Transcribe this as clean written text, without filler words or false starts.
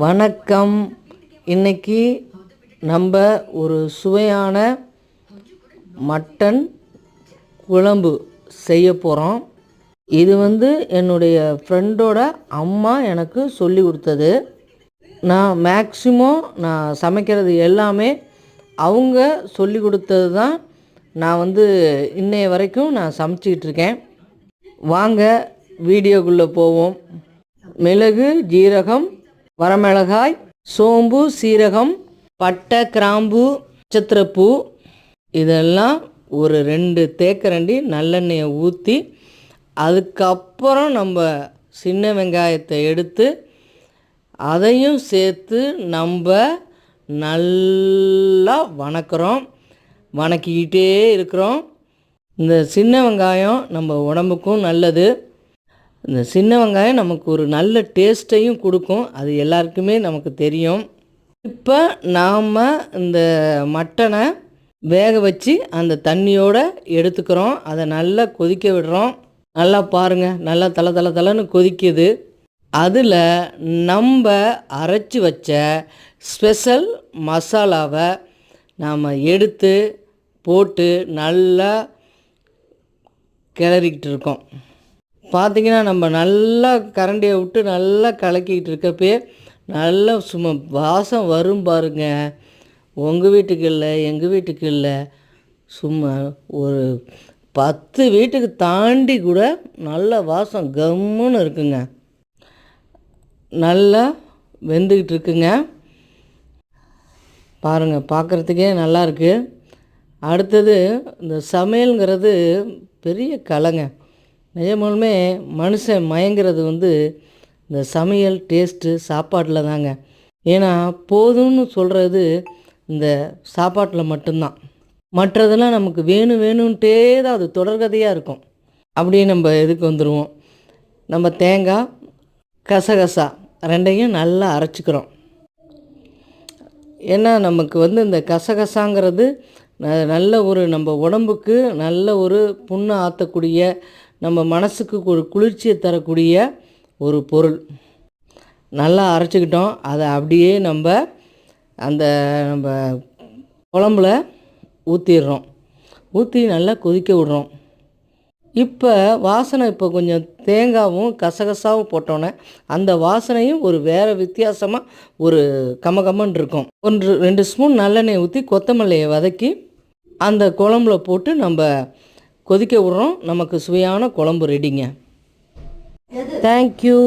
வணக்கம். இன்னைக்கு நம்ம ஒரு சுவையான மட்டன் குழம்பு செய்ய போகிறோம். இது என்னுடைய ஃப்ரெண்டோட அம்மா எனக்கு சொல்லி கொடுத்தது. நான் சமைக்கிறது எல்லாமே அவங்க சொல்லி கொடுத்தது தான். நான் இன்னைய வரைக்கும் நான் சமைச்சிக்கிட்டு இருக்கேன். வாங்க வீடியோக்குள்ளே போவோம். மிளகு, ஜீரகம், வரமிளகாய், சோம்பு, சீரகம், பட்டை, கிராம்பு, நட்சத்திரப்பூ இதெல்லாம் ஒரு 2 தேக்கரண்டி நல்லெண்ணெயை ஊற்றி அதுக்கப்புறம் நம்ம சின்ன வெங்காயத்தை எடுத்து அதையும் சேர்த்து நம்ம நல்லா வணக்கிக்கிட்டே இருக்கிறோம். இந்த சின்ன வெங்காயம் நம்ம உடம்புக்கும் நல்லது. இந்த சின்ன வெங்காயம் நமக்கு ஒரு நல்ல டேஸ்ட்டையும் கொடுக்கும். அது எல்லாருக்குமே நமக்கு தெரியும். இப்போ நாம் இந்த மட்டனை வேக வச்சு அந்த தண்ணியோடு எடுத்துக்கிறோம். அதை நல்லா கொதிக்க விடுறோம். நல்லா பாருங்கள், நல்லா தலை கொதிக்குது. அதில் நம்ம அரைச்சி வச்ச ஸ்பெஷல் மசாலாவை நாம் எடுத்து போட்டு நல்லா கிளறிக்கிட்டு இருக்கோம். பார்த்திங்கன்னா நம்ம நல்லா கரண்டியை விட்டு நல்லா கலக்கிக்கிட்டு இருக்கப்பே நல்லா சும்மா வாசம் வரும் பாருங்க. உங்கள் வீட்டுக்கு இல்லை, எங்கள் வீட்டுக்கு இல்லை, சும்மா ஒரு 10 வீட்டுக்கு தாண்டி கூட நல்ல வாசம் கம்முன்னு இருக்குங்க. நல்லா வெந்துக்கிட்டு இருக்குங்க. பாருங்கள், பார்க்குறதுக்கே நல்லா இருக்குது. அடுத்தது இந்த சமையலுங்கிறது பெரிய கலைங்க. நிஜமாலுமே மனுஷன் மயங்கிறது இந்த சமையல் டேஸ்ட்டு சாப்பாட்டில் தாங்க. ஏன்னா போதும்னு சொல்கிறது இந்த சாப்பாட்டில் மட்டும்தான். மற்றதெல்லாம் நமக்கு வேணும்ன்ட்டே தான் அது தொடர்கதையாக இருக்கும். அப்படியே நம்ம இதுக்கு வந்துடுவோம். நம்ம தேங்காய், கசகசா 2ஐயும் நல்லா அரைச்சிக்கிறோம். ஏன்னா நமக்கு இந்த கசகசாங்கிறது நல்ல ஒரு நம்ம உடம்புக்கு நல்ல ஒரு புண்ணை ஆற்றக்கூடிய, நம்ம மனசுக்கு ஒரு குளிர்ச்சியை தரக்கூடிய ஒரு பொருள். நல்லா அரைச்சிக்கிட்டோம். அதை அப்படியே நம்ம குழம்புல ஊற்றிடுறோம். ஊற்றி நல்லா கொதிக்க விடுறோம். இப்போ வாசனை கொஞ்சம் தேங்காயும் கசகசாவும் போட்டோன்னே அந்த வாசனையும் ஒரு வேறு வித்தியாசமாக ஒரு கமகமன்னு இருக்கும். 1-2 ஸ்பூன் நல்லெண்ணெய் ஊற்றி கொத்தமல்லியை வதக்கி அந்த குழம்புல போட்டு நம்ம கொதிக்க விடுறோம். நமக்கு சுவையான குழம்பு ரெடிங்க. தேங்க்யூ.